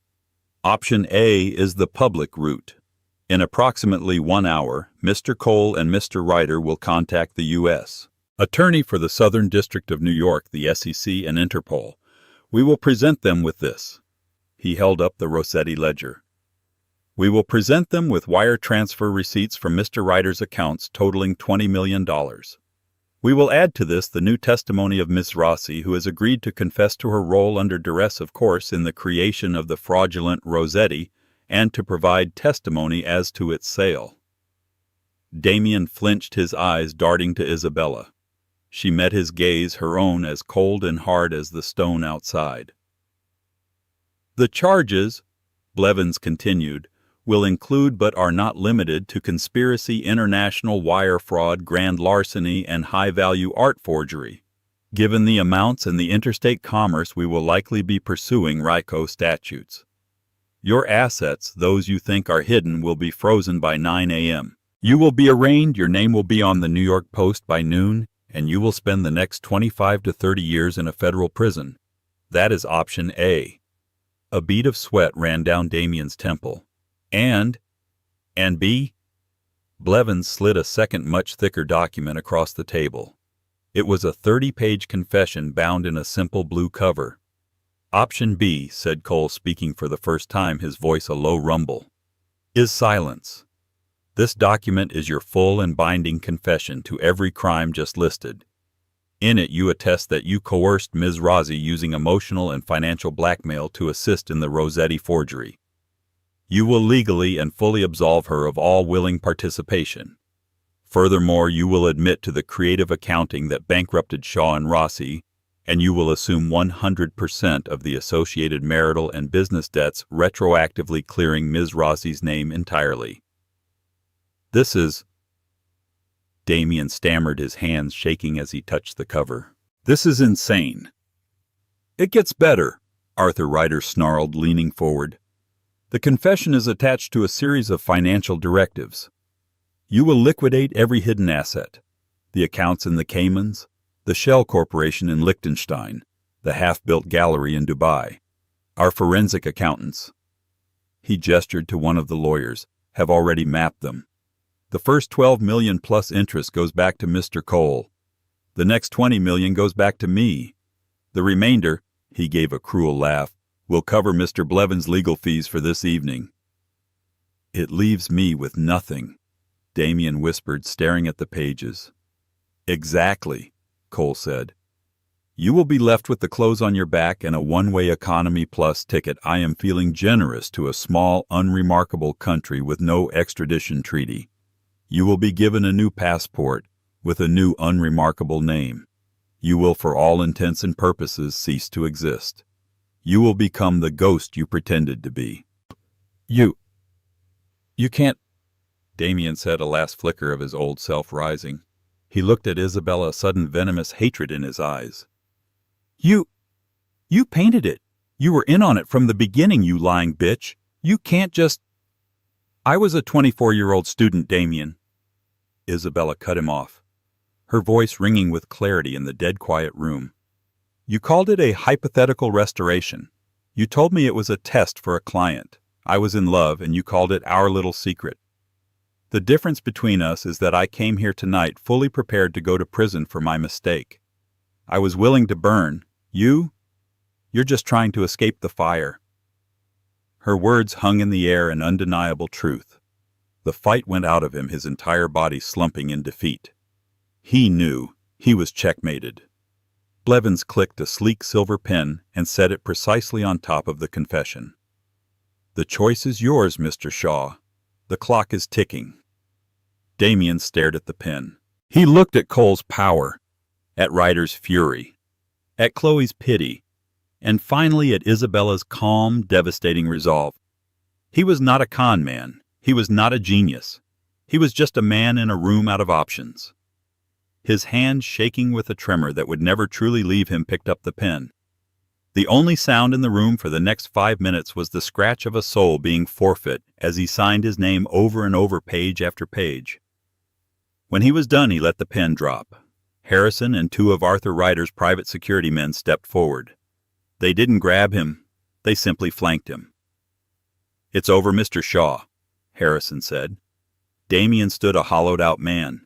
Option A is the public route. In approximately 1 hour, Mr. Cole and Mr. Ryder will contact the U.S. Attorney for the Southern District of New York, the SEC, and Interpol. We will present them with this. He held up the Rossetti ledger. We will present them with wire transfer receipts from Mr. Ryder's accounts totaling $20 million. We will add to this the new testimony of Ms. Rossi, who has agreed to confess to her role under duress, of course, in the creation of the fraudulent Rossetti, and to provide testimony as to its sale. Damien flinched, his eyes darting to Isabella. She met his gaze, her own as cold and hard as the stone outside. The charges, Blevins continued, will include but are not limited to conspiracy, international wire fraud, grand larceny, and high-value art forgery. Given the amounts and the interstate commerce, we will likely be pursuing RICO statutes. Your assets, those you think are hidden, will be frozen by 9 a.m. You will be arraigned, your name will be on the New York Post by noon, and you will spend the next 25 to 30 years in a federal prison. That is option A. A bead of sweat ran down Damien's temple. And B? Blevins slid a second, much thicker document across the table. It was a 30-page confession bound in a simple blue cover. Option B, said Cole, speaking for the first time, his voice a low rumble, is silence. This document is your full and binding confession to every crime just listed. In it you attest that you coerced Ms. Rossi using emotional and financial blackmail to assist in the Rossetti forgery. You will legally and fully absolve her of all willing participation. Furthermore, you will admit to the creative accounting that bankrupted Shaw and Rossi, and you will assume 100% of the associated marital and business debts, retroactively clearing Ms. Rossi's name entirely. This is... Damien stammered, his hands shaking as he touched the cover. This is insane. It gets better, Arthur Ryder snarled, leaning forward. The confession is attached to a series of financial directives. You will liquidate every hidden asset, the accounts in the Caymans, the Shell Corporation in Liechtenstein, the half-built gallery in Dubai. Our forensic accountants, he gestured to one of the lawyers, have already mapped them. The first $12 million plus interest goes back to Mr. Cole. The next $20 million goes back to me. The remainder, he gave a cruel laugh, will cover Mr. Blevins' legal fees for this evening. It leaves me with nothing, Damien whispered, staring at the pages. Exactly, Cole said. You will be left with the clothes on your back and a one-way economy plus ticket. I am feeling generous to a small, unremarkable country with no extradition treaty. You will be given a new passport with a new unremarkable name. You will, for all intents and purposes, cease to exist. You will become the ghost you pretended to be. You can't, Damien said, a last flicker of his old self rising. He looked at Isabella, sudden venomous hatred in his eyes. You painted it. You were in on it from the beginning, you lying bitch. You can't just... I was a 24-year-old student, Damien. Isabella cut him off, her voice ringing with clarity in the dead quiet room. You called it a hypothetical restoration. You told me it was a test for a client. I was in love, and you called it our little secret. The difference between us is that I came here tonight fully prepared to go to prison for my mistake. I was willing to burn. You're just trying to escape the fire. Her words hung in the air, an undeniable truth. The fight went out of him, his entire body slumping in defeat. He knew he was checkmated. Blevins clicked a sleek silver pen and set it precisely on top of the confession. "The choice is yours, Mr. Shaw. The clock is ticking." Damien stared at the pen. He looked at Cole's power, at Ryder's fury, at Chloe's pity, and finally at Isabella's calm, devastating resolve. He was not a con man. He was not a genius. He was just a man in a room out of options. His hand, shaking with a tremor that would never truly leave him, picked up the pen. The only sound in the room for the next 5 minutes was the scratch of a soul being forfeit as he signed his name over and over, page after page. When he was done, he let the pen drop. Harrison and 2 of Arthur Ryder's private security men stepped forward. They didn't grab him. They simply flanked him. "It's over, Mr. Shaw," Harrison said. Damien stood a hollowed-out man.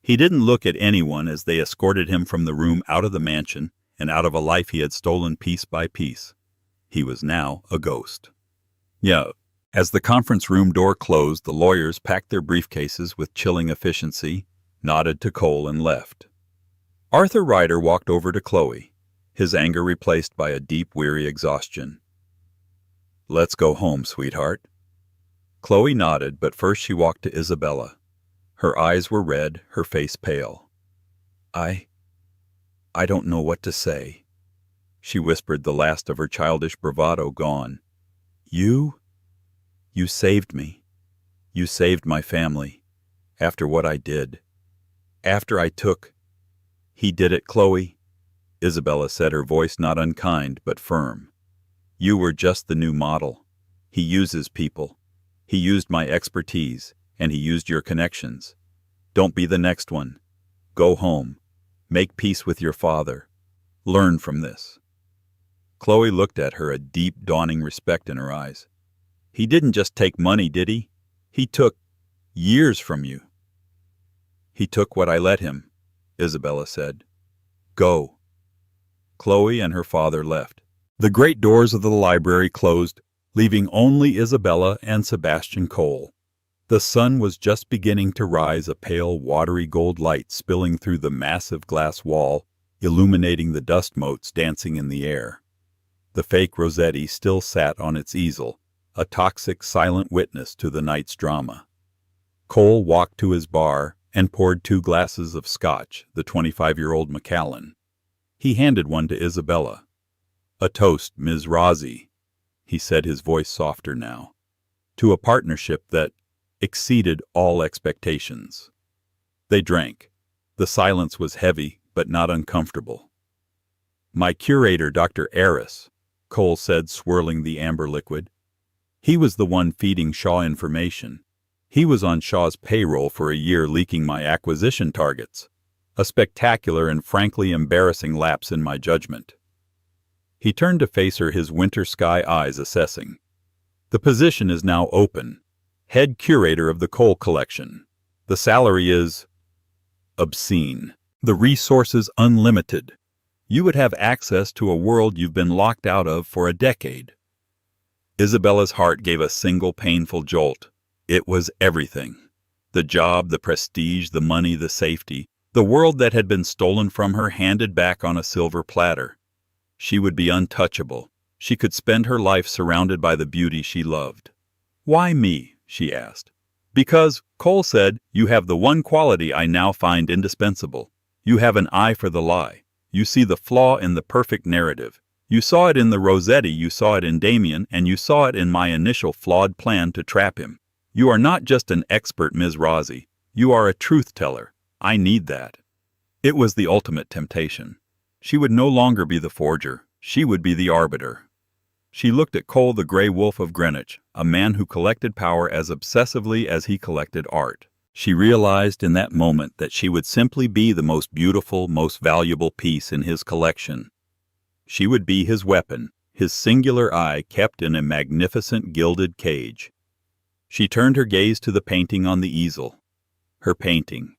He didn't look at anyone as they escorted him from the room, out of the mansion, and out of a life he had stolen piece by piece. He was now a ghost. Yeah. As the conference room door closed, the lawyers packed their briefcases with chilling efficiency, nodded to Cole, and left. Arthur Ryder walked over to Chloe, his anger replaced by a deep, weary exhaustion. "Let's go home, sweetheart." Chloe nodded, but first she walked to Isabella. Her eyes were red, her face pale. I don't know what to say," she whispered, the last of her childish bravado gone. You saved me. You saved my family. After what I did. After I took—" "He did it, Chloe," Isabella said, her voice not unkind but firm. "You were just the new model. He uses people. He used my expertise, and he used your connections. Don't be the next one. Go home. Make peace with your father. Learn from this." Chloe looked at her, a deep, dawning respect in her eyes. "He didn't just take money, did he? He took years from you." "He took what I let him," Isabella said. "Go." Chloe and her father left. The great doors of the library closed, leaving only Isabella and Sebastian Cole. The sun was just beginning to rise, a pale, watery gold light spilling through the massive glass wall, illuminating the dust motes dancing in the air. The fake Rossetti still sat on its easel, a toxic, silent witness to the night's drama. Cole walked to his bar and poured 2 glasses of scotch, the 25-year-old Macallan. He handed one to Isabella. "A toast, Ms. Rossi," he said, his voice softer now, "to a partnership that exceeded all expectations." They drank. The silence was heavy, but not uncomfortable. "My curator, Dr. Aris," Cole said, swirling the amber liquid. "He was the one feeding Shaw information. He was on Shaw's payroll for a year, leaking my acquisition targets. A spectacular and frankly embarrassing lapse in my judgment." He turned to face her, his winter sky eyes assessing. "The position is now open. Head curator of the Cole collection. The salary is obscene. The resources unlimited. You would have access to a world you've been locked out of for a decade." Isabella's heart gave a single painful jolt. It was everything. The job, the prestige, the money, the safety. The world that had been stolen from her, handed back on a silver platter. She would be untouchable. She could spend her life surrounded by the beauty she loved. "Why me?" she asked. "Because," Cole said, "you have the one quality I now find indispensable. You have an eye for the lie. You see the flaw in the perfect narrative. You saw it in the Rossetti, you saw it in Damien, and you saw it in my initial flawed plan to trap him. You are not just an expert, Ms. Rossi. You are a truth-teller. I need that." It was the ultimate temptation. She would no longer be the forger. She would be the arbiter. She looked at Cole, the gray wolf of Greenwich, a man who collected power as obsessively as he collected art. She realized in that moment that she would simply be the most beautiful, most valuable piece in his collection. She would be his weapon, his singular eye kept in a magnificent gilded cage. She turned her gaze to the painting on the easel. Her painting,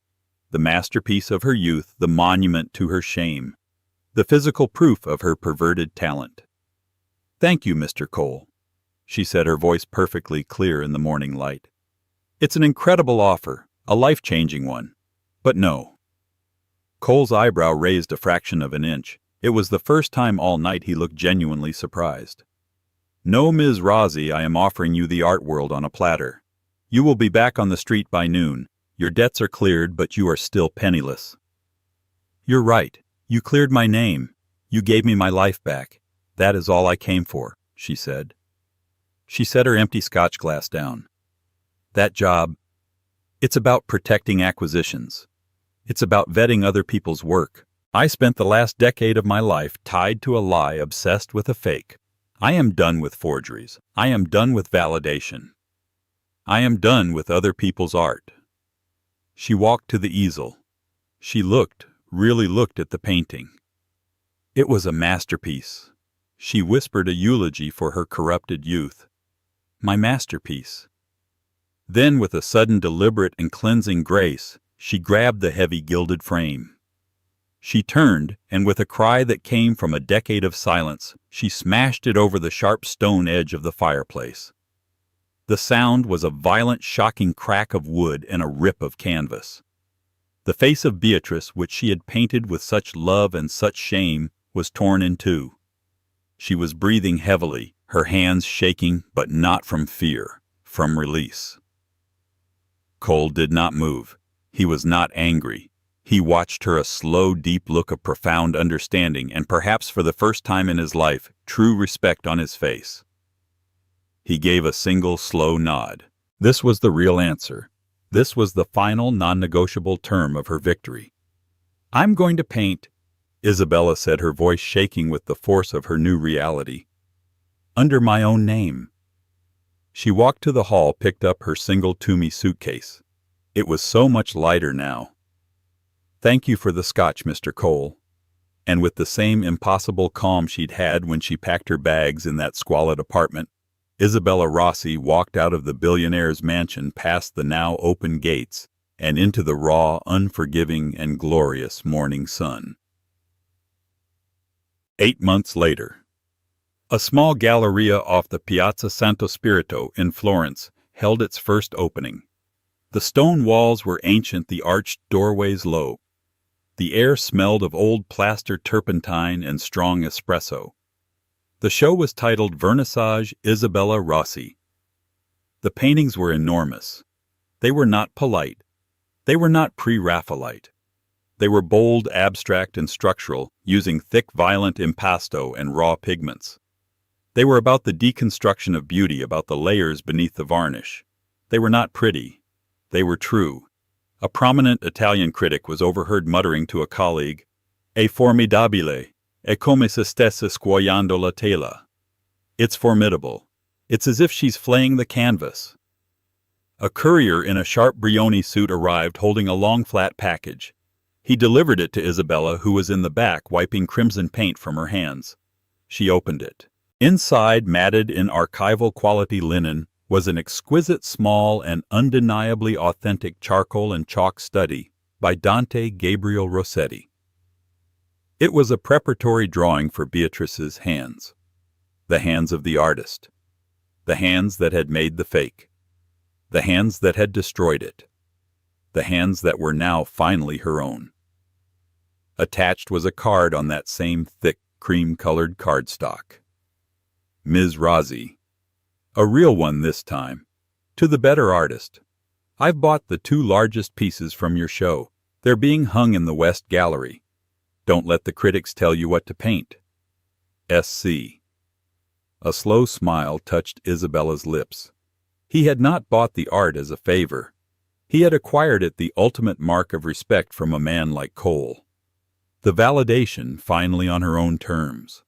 the masterpiece of her youth, the monument to her shame, the physical proof of her perverted talent. "Thank you, Mr. Cole," she said, her voice perfectly clear in the morning light. It's an incredible offer, a life-changing one. But no. Cole's eyebrow raised a fraction of an inch. It was the first time all night he looked genuinely surprised. No, Ms. Rossi, I am offering you the art world on a platter. You will be back on the street by noon. Your debts are cleared, but you are still penniless. You're right. You cleared my name. You gave me my life back. That is all I came for, she said. She set her empty scotch glass down. That job, it's about protecting acquisitions. It's about vetting other people's work. I spent the last decade of my life tied to a lie, obsessed with a fake. I am done with forgeries. I am done with validation. I am done with other people's art. She walked to the easel. She really looked at the painting. It was a masterpiece. She whispered a eulogy for her corrupted youth. My masterpiece. Then, with a sudden deliberate and cleansing grace, she grabbed the heavy gilded frame. She turned, and with a cry that came from a decade of silence, she smashed it over the sharp stone edge of the fireplace. The sound was a violent, shocking crack of wood and a rip of canvas. The face of Beatrice, which she had painted with such love and such shame, was torn in two. She was breathing heavily, her hands shaking, but not from fear, from release. Cole did not move. He was not angry. He watched her, a slow, deep look of profound understanding and, perhaps for the first time in his life, true respect on his face. He gave a single, slow nod. This was the real answer. This was the final, non-negotiable term of her victory. I'm going to paint, Isabella said, her voice shaking with the force of her new reality. Under my own name. She walked to the hall, picked up her single Toomey suitcase. It was so much lighter now. Thank you for the scotch, Mr. Cole. And with the same impossible calm she'd had when she packed her bags in that squalid apartment, Isabella Rossi walked out of the billionaire's mansion, past the now open gates, and into the raw, unforgiving, and glorious morning sun. 8 months later. A small galleria off the Piazza Santo Spirito in Florence held its first opening. The stone walls were ancient, the arched doorways low. The air smelled of old plaster turpentine and strong espresso. The show was titled Vernissage Isabella Rossi. The paintings were enormous. They were not polite. They were not pre-Raphaelite. They were bold, abstract, and structural, using thick, violent impasto and raw pigments. They were about the deconstruction of beauty, about the layers beneath the varnish. They were not pretty. They were true. A prominent Italian critic was overheard muttering to a colleague, "È formidabile, è come se stesse scuoiando la tela." It's formidable. It's as if she's flaying the canvas. A courier in a sharp Brioni suit arrived, holding a long flat package. He delivered it to Isabella, who was in the back, wiping crimson paint from her hands. She opened it. Inside, matted in archival quality linen, was an exquisite, small, and undeniably authentic charcoal and chalk study by Dante Gabriel Rossetti. It was a preparatory drawing for Beatrice's hands. The hands of the artist. The hands that had made the fake. The hands that had destroyed it. The hands that were now finally her own. Attached was a card on that same thick, cream-colored cardstock. Ms. Rossi. A real one this time. To the better artist. I've bought the 2 largest pieces from your show. They're being hung in the West Gallery. Don't let the critics tell you what to paint. S.C. A slow smile touched Isabella's lips. He had not bought the art as a favor. He had acquired it, the ultimate mark of respect from a man like Cole. The validation finally on her own terms.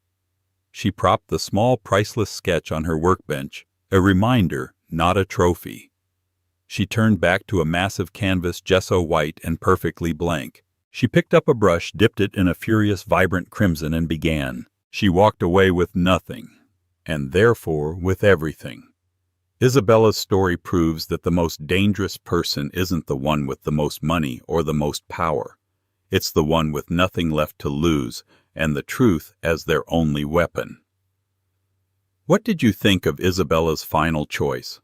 She propped the small, priceless sketch on her workbench, a reminder, not a trophy. She turned back to a massive canvas, gesso white and perfectly blank. She picked up a brush, dipped it in a furious, vibrant crimson, and began. She walked away with nothing, and therefore with everything. Isabella's story proves that the most dangerous person isn't the one with the most money or the most power. It's the one with nothing left to lose, and the truth as their only weapon. What did you think of Isabella's final choice?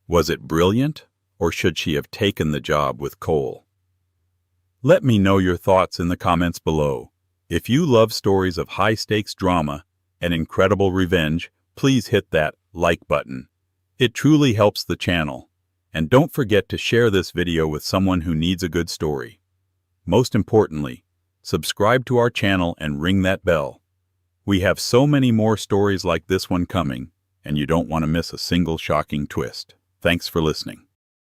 Was it brilliant or should she have taken the job with Cole? Let me know your thoughts in the comments below. If you love stories of high-stakes drama and incredible revenge, please hit that like button. It truly helps the channel. And don't forget to share this video with someone who needs a good story. Most importantly, subscribe to our channel and ring that bell. We have so many more stories like this one coming, and you don't want to miss a single shocking twist. Thanks for listening.